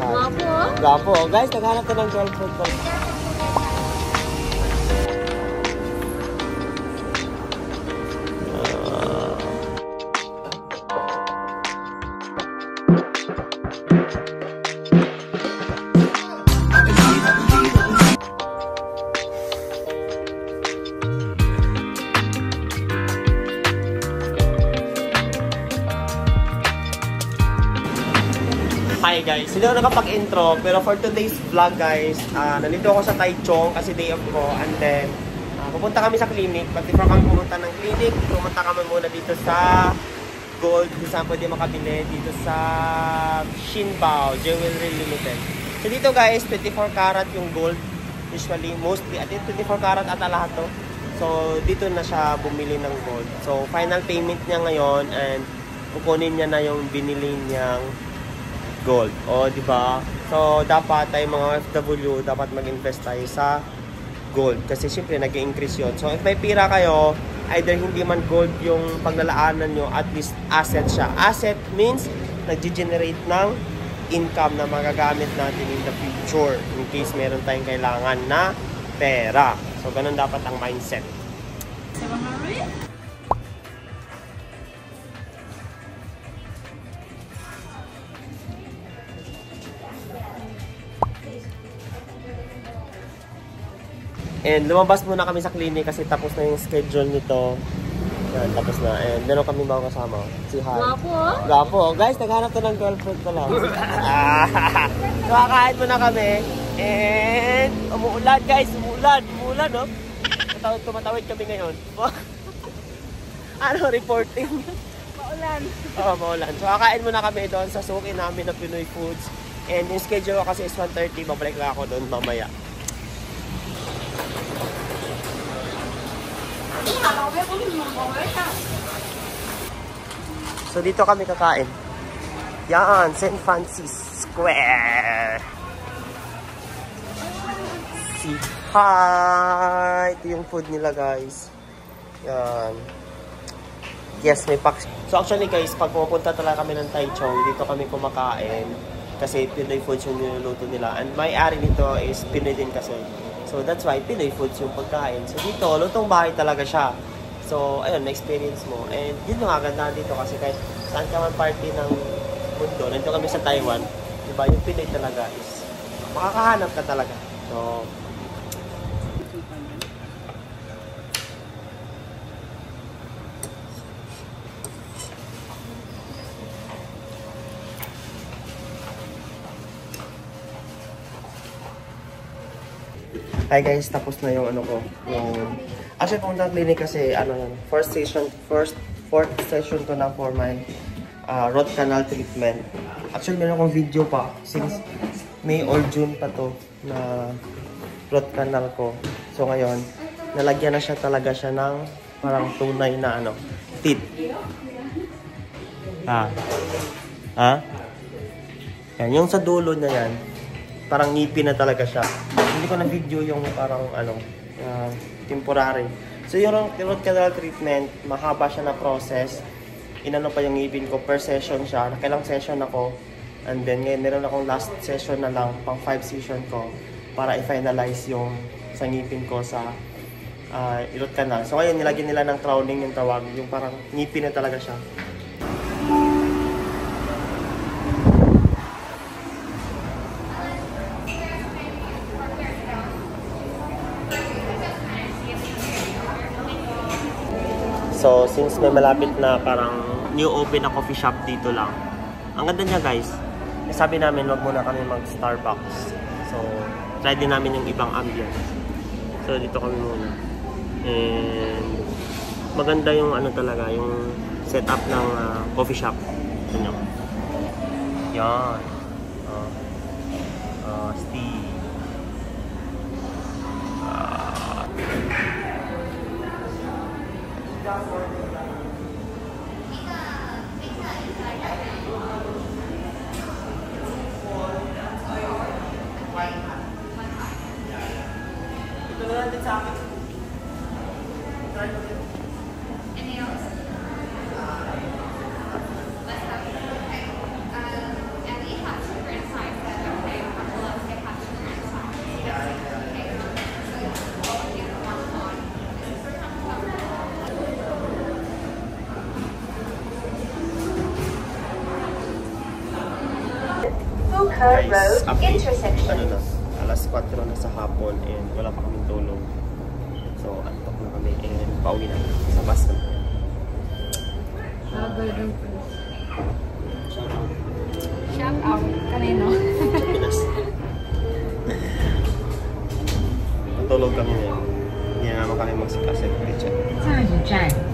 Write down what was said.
Gwapo. Gwapo. Guys, naghanap ka ng girlfriend pa. Hi guys, hindi ako nakapag-intro pero for today's vlog guys, nandito ako sa Taichung kasi day off ko and then pupunta kami sa clinic. But before kami pumunta ng clinic, pumunta kami muna dito sa Gold kung saan pwede makabili dito sa Shinbao Jewelry Limited. So dito guys, 24 karat yung gold usually, mostly at 24 karat ata lahat to. So dito na siya bumili ng gold. So final payment niya ngayon and kukunin niya na yung binili niyang gold. O, di ba? So, dapat tayo mga OFW, dapat mag-invest tayo sa gold. Kasi syempre, nag-increase yun. So, if may pira kayo, either hindi man gold yung paglalaanan nyo, at least asset siya. Asset means, nag-generate ng income na magagamit natin in the future in case meron tayong kailangan na pera. So, ganun dapat ang mindset. And lumabas muna kami sa clinic kasi tapos na yung schedule nito. Yan, tapos na. And meron kami bago kasama. Si Han. Gwapo. Gwapo. Guys, naghanap to ng girlfriend pala. Nakakain muna kami. And umuulan guys. Umuulan, no? Tumatawid kami ngayon. Ano, reporting? Maulan. Oo, maulan. So, kakain muna kami doon sa suki namin na Pinoy Foods. And yung schedule ko kasi is 1:30. Babalik lang ako doon mamaya. So dito kami kakain. Yan, St. Francis Square. See, hi! Ito yung food nila guys. Yan. Yes, may packs. So actually guys, pag pumunta talaga kami ng Taichung, dito kami kumakain. Kasi Pinoy foods yung niluluto nila. And may-ari nito is Pinoy din kasi. So that's why Pinoy foods yung pagkain. So dito, lutong bahay talaga siya. So ayun, na-experience mo. And yun yung aganda dito kasi kahit saan ka man party ng mundo, nandito kami sa Taiwan, diba? Yung Pinoy talaga is makakahanap ka talaga. So hi guys, tapos na yung ano ko, yung actually pumunta ng clinic kasi ano yan, fourth session to na for my root canal treatment. Actually meron akong video pa since May or June pa to na root canal ko. So ngayon, nalagyan na siya talaga siya ng parang tunay na ano, teeth. Yan, yung sa dulo na yan, parang ngipin na talaga siya. Hindi ko na video yung parang ano, temporary. So yung root canal treatment, mahaba siya na process. Inano pa yung ngipin ko, per session siya. Nakailang session ako. And then ngayon meron akong last session na lang, pang 5 session ko para i-finalize yung sa ngipin ko sa root canal. So ngayon nilagyan nila ng crowning yung tawag, yung parang ngipin na talaga siya. So, since may malapit na parang new open na coffee shop dito lang. Ang ganda niya guys. Sabi namin wag muna kami mag-Starbucks. So, try din namin yung ibang ambience. So, dito kami muna. And maganda yung ano talaga, yung setup ng coffee shop. Ito nyo. Yan. Steve. Ito na natin sa akin. Anything else? And we have sugar inside. Buka Road update. intersection. Ano na, alas 4 na sa hapon and wala pa kaming tulog. So, antok na kami and pauwi na. Sa bus na. Shout out. Kanino? Pinas. Natulog kami ngayon. Hindi na naman kami magsikasit. 下一站